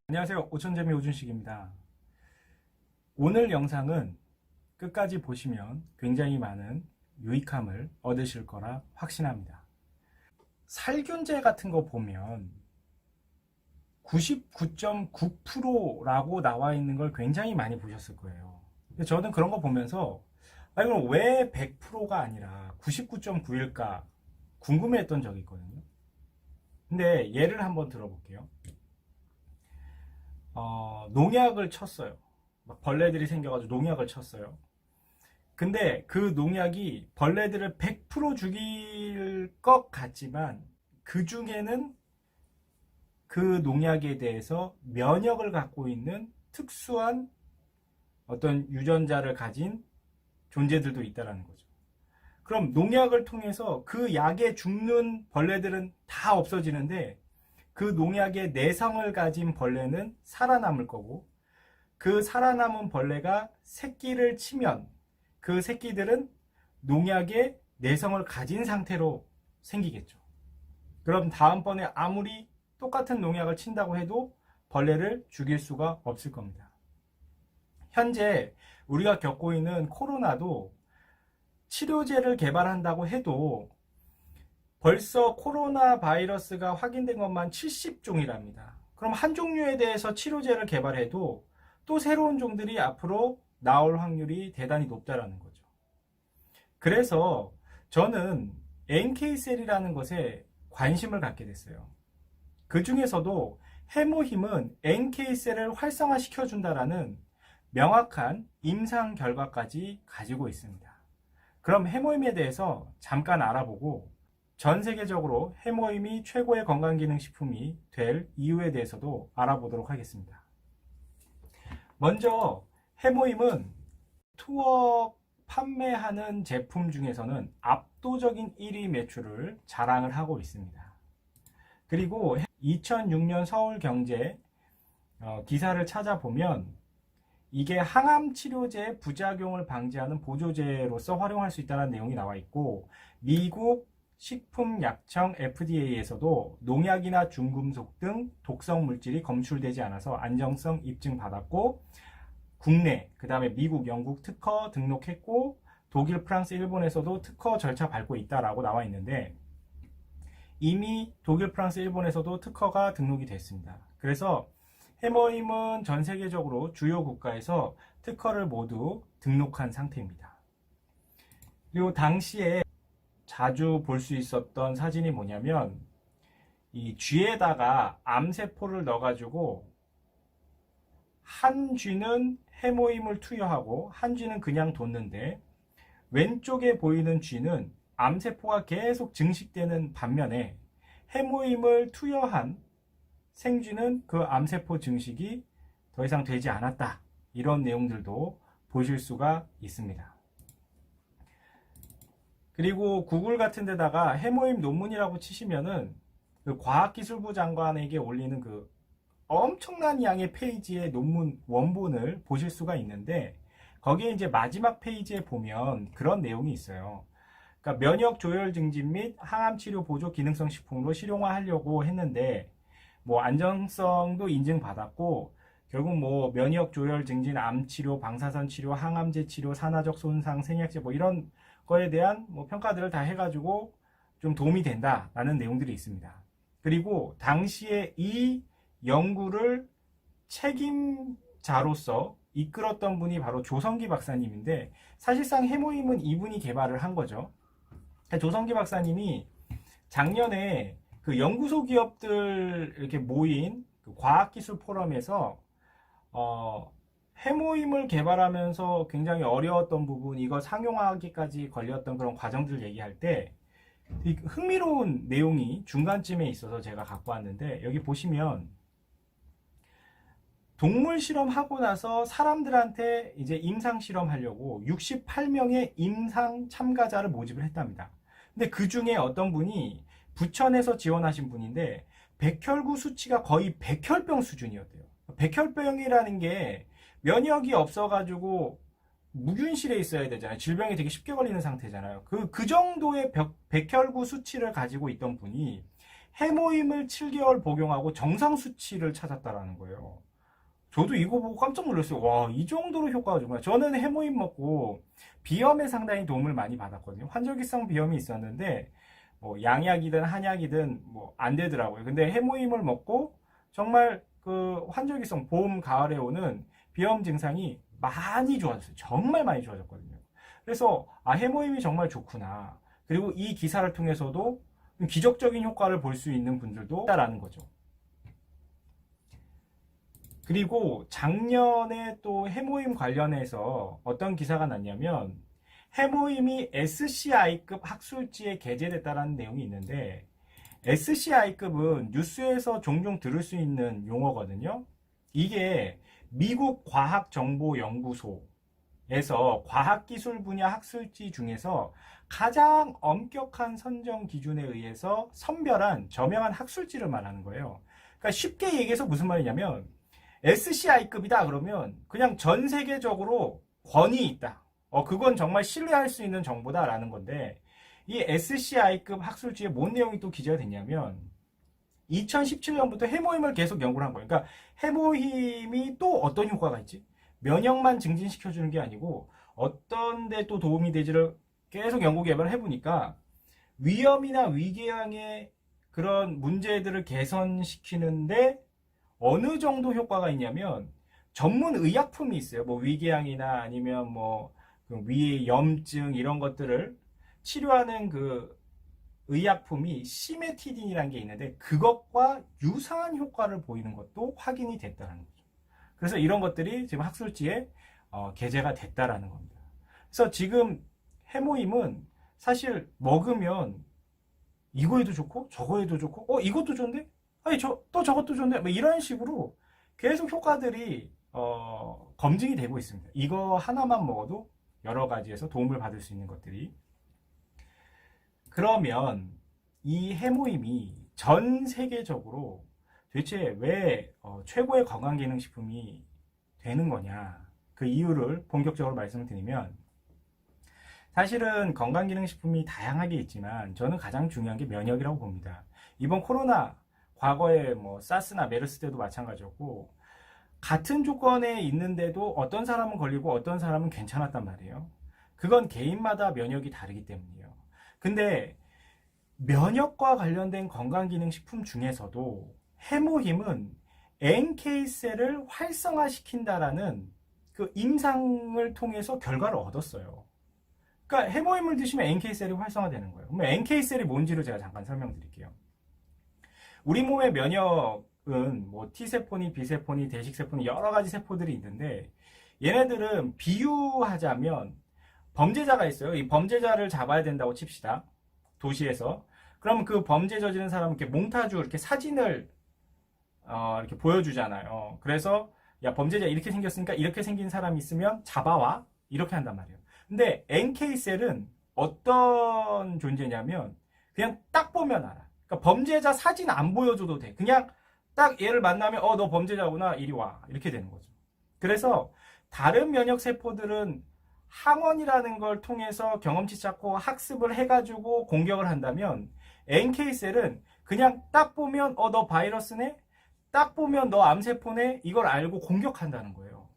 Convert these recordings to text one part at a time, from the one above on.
안녕하세요. 오천재미 오준식입니다. 오늘 영상은 끝까지 보시면 굉장히 많은 유익함을 얻으실 거라 확신합니다. 살균제 같은 거 보면 99.9%라고 나와 있는 걸 굉장히 많이 보셨을 거예요. 근데 저는 그런 거 보면서 그럼 왜 100%가 아니라 99.9일까 궁금해했던 적이 있거든요. 근데 예를 한번 들어볼게요. 농약을 쳤어요. 막 벌레들이 생겨가지고 농약을 쳤어요. 근데 그 농약이 벌레들을 100% 죽일 것 같지만 그 중에는 그 농약에 대해서 면역을 갖고 있는 특수한 어떤 유전자를 가진 존재들도 있다는 거죠. 그럼 농약을 통해서 그 약에 죽는 벌레들은 다 없어지는데 그 농약의 내성을 가진 벌레는 살아남을 거고, 그 살아남은 벌레가 새끼를 치면 그 새끼들은 농약의 내성을 가진 상태로 생기겠죠. 그럼 다음번에 아무리 똑같은 농약을 친다고 해도 벌레를 죽일 수가 없을 겁니다. 현재 우리가 겪고 있는 코로나도 치료제를 개발한다고 해도 벌써 코로나 바이러스가 확인된 것만 70종이랍니다. 그럼 한 종류에 대해서 치료제를 개발해도 또 새로운 종들이 앞으로 나올 확률이 대단히 높다라는 거죠. 그래서 저는 NK셀이라는 것에 관심을 갖게 됐어요. 그 중에서도 해모힘은 NK셀을 활성화시켜준다라는 명확한 임상 결과까지 가지고 있습니다. 그럼 해모힘에 대해서 잠깐 알아보고 전 세계적으로 해모힘이 최고의 건강기능식품이 될 이유에 대해서도 알아보도록 하겠습니다. 먼저 해모힘은 투어 판매하는 제품 중에서는 압도적인 1위 매출을 자랑을 하고 있습니다. 그리고 2006년 서울경제 기사를 찾아보면 이게 항암 치료제 부작용을 방지하는 보조제로서 활용할 수 있다는 내용이 나와 있고, 미국 식품약청 FDA에서도 농약이나 중금속 등 독성 물질이 검출되지 않아서 안정성 입증받았고, 국내, 그 다음에 미국, 영국 특허 등록했고, 독일, 프랑스, 일본에서도 특허 절차 밟고 있다라고 나와 있는데, 이미 독일, 프랑스, 일본에서도 특허가 등록이 됐습니다. 그래서 해모힘은 전 세계적으로 주요 국가에서 특허를 모두 등록한 상태입니다. 그리고 당시에 자주 볼 수 있었던 사진이 뭐냐면, 이 쥐에다가 암세포를 넣어가지고 한 쥐는 해모힘을 투여하고 한 쥐는 그냥 뒀는데, 왼쪽에 보이는 쥐는 암세포가 계속 증식되는 반면에 해모힘을 투여한 생쥐는 그 암세포 증식이 더 이상 되지 않았다. 이런 내용들도 보실 수가 있습니다. 그리고 구글 같은 데다가 해모힘 논문이라고 치시면은 그 과학기술부 장관에게 올리는 그 엄청난 양의 페이지의 논문 원본을 보실 수가 있는데, 거기에 이제 마지막 페이지에 보면 그런 내용이 있어요. 그러니까 면역 조혈 증진 및 항암 치료 보조 기능성 식품으로 실용화하려고 했는데 뭐 안정성도 인증받았고, 결국 뭐 면역 조혈 증진, 암 치료, 방사선 치료, 항암제 치료, 산화적 손상, 생약제 뭐 이런 거에 대한 뭐 평가들을 다 해가지고 좀 도움이 된다라는 내용들이 있습니다. 그리고 당시에 이 연구를 책임자로서 이끌었던 분이 바로 조성기 박사님인데, 사실상 해모힘은 이분이 개발을 한 거죠. 조성기 박사님이 작년에 그 연구소 기업들 이렇게 모인 그 과학기술 포럼에서 해모힘을 개발하면서 굉장히 어려웠던 부분, 이거 상용화하기까지 걸렸던 그런 과정들을 얘기할 때 흥미로운 내용이 중간쯤에 있어서 제가 갖고 왔는데, 여기 보시면 동물 실험하고 나서 사람들한테 이제 임상 실험하려고 68명의 임상 참가자를 모집을 했답니다. 근데 그 중에 어떤 분이 부천에서 지원하신 분인데 백혈구 수치가 거의 백혈병 수준이었대요. 백혈병이라는 게 면역이 없어가지고 무균실에 있어야 되잖아요. 질병이 되게 쉽게 걸리는 상태잖아요. 그 정도의 백혈구 수치를 가지고 있던 분이 해모임을 7개월 복용하고 정상 수치를 찾았다라는 거예요. 저도 이거 보고 깜짝 놀랐어요. 와, 이 정도로 효과가 좋구나. 저는 해모임 먹고 비염에 상당히 도움을 많이 받았거든요. 환절기성 비염이 있었는데 뭐 양약이든 한약이든 뭐 안 되더라고요. 근데 해모임을 먹고 정말 그 환절기성 봄, 가을에 오는 비염 증상이 많이 좋아졌어요. 정말 많이 좋아졌거든요. 그래서 아, 해모임이 정말 좋구나. 그리고 이 기사를 통해서도 기적적인 효과를 볼 수 있는 분들도 있다라는 거죠. 그리고 작년에 또 해모임 관련해서 어떤 기사가 났냐면 해모임이 SCI급 학술지에 게재됐다는 내용이 있는데 SCI급은 뉴스에서 종종 들을 수 있는 용어거든요. 이게 미국 과학정보연구소에서 과학기술 분야 학술지 중에서 가장 엄격한 선정 기준에 의해서 선별한 저명한 학술지를 말하는 거예요. 그러니까 쉽게 얘기해서 무슨 말이냐면 SCI급이다 그러면 그냥 전 세계적으로 권위 있다. 그건 정말 신뢰할 수 있는 정보다라는 건데 이 SCI급 학술지에 뭔 내용이 또 기재가 됐냐면 2017년부터 해모임을 계속 연구를 한 거예요. 그러니까 해모임이 또 어떤 효과가 있지? 면역만 증진시켜주는 게 아니고 어떤 데 또 도움이 되지를 계속 연구 개발을 해보니까 위염이나 위궤양의 그런 문제들을 개선시키는데 어느 정도 효과가 있냐면 전문 의약품이 있어요. 뭐 위궤양이나 아니면 뭐 위 염증 이런 것들을 치료하는 그 의약품이 시메티딘이라는 게 있는데 그것과 유사한 효과를 보이는 것도 확인이 됐다는 거죠. 그래서 이런 것들이 지금 학술지에 게재가 됐다라는 겁니다. 그래서 지금 해모임은 사실 먹으면 이거에도 좋고 저거에도 좋고 이것도 좋은데 아니 또 저것도 좋은데 뭐 이런 식으로 계속 효과들이 검증이 되고 있습니다. 이거 하나만 먹어도 여러 가지에서 도움을 받을 수 있는 것들이. 그러면 이 해모임이 전 세계적으로 도대체 왜 최고의 건강기능식품이 되는 거냐, 그 이유를 본격적으로 말씀드리면 사실은 건강기능식품이 다양하게 있지만 저는 가장 중요한 게 면역이라고 봅니다. 이번 코로나, 과거에 뭐 사스나 메르스 때도 마찬가지였고 같은 조건에 있는데도 어떤 사람은 걸리고 어떤 사람은 괜찮았단 말이에요. 그건 개인마다 면역이 다르기 때문이에요. 근데 면역과 관련된 건강기능식품 중에서도 해모힘은 NK셀을 활성화시킨다라는 그 임상을 통해서 결과를 얻었어요. 그러니까 해모힘을 드시면 NK셀이 활성화되는 거예요. 그럼 NK셀이 뭔지를 제가 잠깐 설명드릴게요. 우리 몸의 면역은 뭐 T세포니 B세포니 대식세포니 여러 가지 세포들이 있는데 얘네들은 비유하자면 범죄자가 있어요. 이 범죄자를 잡아야 된다고 칩시다. 도시에서. 그럼 그 범죄 저지른 사람은 이렇게 몽타주 이렇게 사진을 이렇게 보여주잖아요. 그래서 야, 범죄자 이렇게 생겼으니까 이렇게 생긴 사람이 있으면 잡아와 이렇게 한단 말이에요. 근데 NK셀은 어떤 존재냐면 그냥 딱 보면 알아. 그러니까 범죄자 사진 안 보여줘도 돼. 그냥 딱 얘를 만나면 너 범죄자구나 이리 와 이렇게 되는 거죠. 그래서 다른 면역 세포들은 항원이라는 걸 통해서 경험치 쌓고 학습을 해가지고 공격을 한다면 NK셀은 그냥 딱 보면 너 바이러스네? 딱 보면 너 암세포네? 이걸 알고 공격한다는 거예요.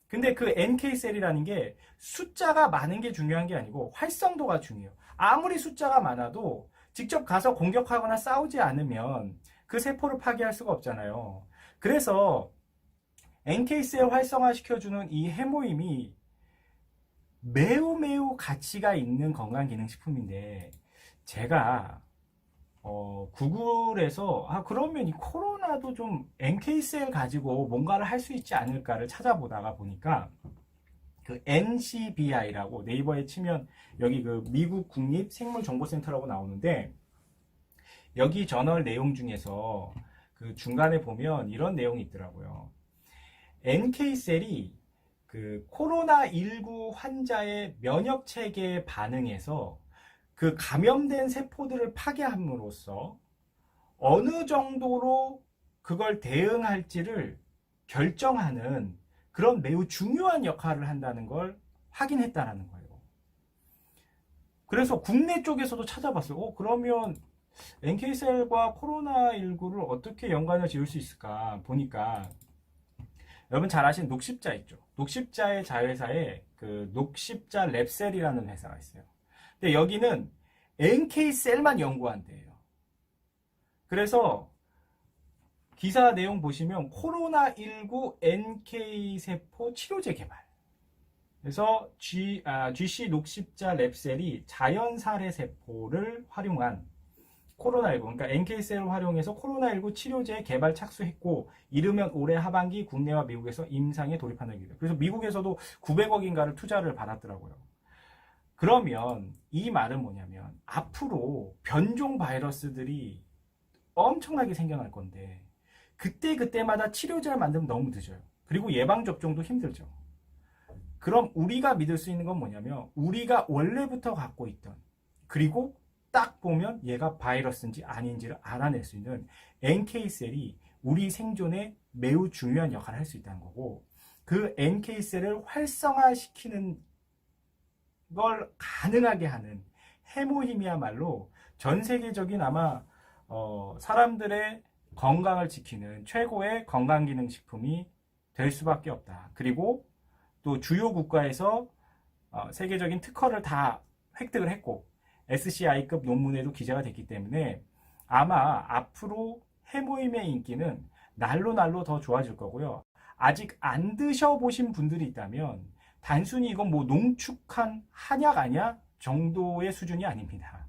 근데 그 NK셀이라는 게 숫자가 많은 게 중요한 게 아니고 활성도가 중요해요. 아무리 숫자가 많아도 직접 가서 공격하거나 싸우지 않으면 그 세포를 파괴할 수가 없잖아요. 그래서 NK셀 활성화시켜주는 이 해모임이 매우 가치가 있는 건강기능식품인데 제가 구글에서 그러면 이 코로나도 좀 NK셀 가지고 뭔가를 할 수 있지 않을까를 찾아보다가 보니까 그 NCBI라고 네이버에 치면 여기 그 미국 국립생물정보센터라고 나오는데 여기 저널 내용 중에서 그 중간에 보면 이런 내용이 있더라고요. NK셀이 그 코로나19 환자의 면역 체계에 반응해서 그 감염된 세포들을 파괴함으로써 어느 정도로 그걸 대응할지를 결정하는 그런 매우 중요한 역할을 한다는 걸 확인했다는 거예요. 그래서 국내 쪽에서도 찾아봤어요. 그러면 NK셀과 코로나19를 어떻게 연관을 지을 수 있을까 보니까 여러분 잘 아시는 녹십자 있죠. 녹십자의 자회사에 그 녹십자 랩셀이라는 회사가 있어요. 근데 여기는 NK셀만 연구한대요. 그래서 기사 내용 보시면 코로나19 NK세포 치료제 개발. 그래서 GC 녹십자 랩셀이 자연살해 세포를 활용한 코로나19, 그러니까 NK셀을 활용해서 코로나19 치료제 개발 착수했고, 이르면 올해 하반기 국내와 미국에서 임상에 돌입하는 얘기예요. 그래서 미국에서도 900억인가를 투자를 받았더라고요. 그러면 이 말은 뭐냐면 앞으로 변종 바이러스들이 엄청나게 생겨날 건데 그때마다 치료제를 만들면 너무 늦어요. 그리고 예방접종도 힘들죠. 그럼 우리가 믿을 수 있는 건 뭐냐면 우리가 원래부터 갖고 있던, 그리고 딱 보면 얘가 바이러스인지 아닌지를 알아낼 수 있는 NK셀이 우리 생존에 매우 중요한 역할을 할 수 있다는 거고, 그 NK셀을 활성화시키는 걸 가능하게 하는 해모힘이야말로 전 세계적인 아마 사람들의 건강을 지키는 최고의 건강기능식품이 될 수밖에 없다. 그리고 또 주요 국가에서 세계적인 특허를 다 획득을 했고 SCI급 논문에도 기재가 됐기 때문에 아마 앞으로 해모임의 인기는 날로 더 좋아질 거고요. 아직 안 드셔보신 분들이 있다면 단순히 이건 뭐 농축한 한약 아니야? 정도의 수준이 아닙니다.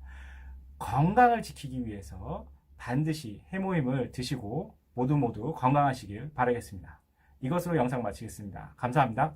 건강을 지키기 위해서 반드시 해모임을 드시고 모두 건강하시길 바라겠습니다. 이것으로 영상 마치겠습니다. 감사합니다.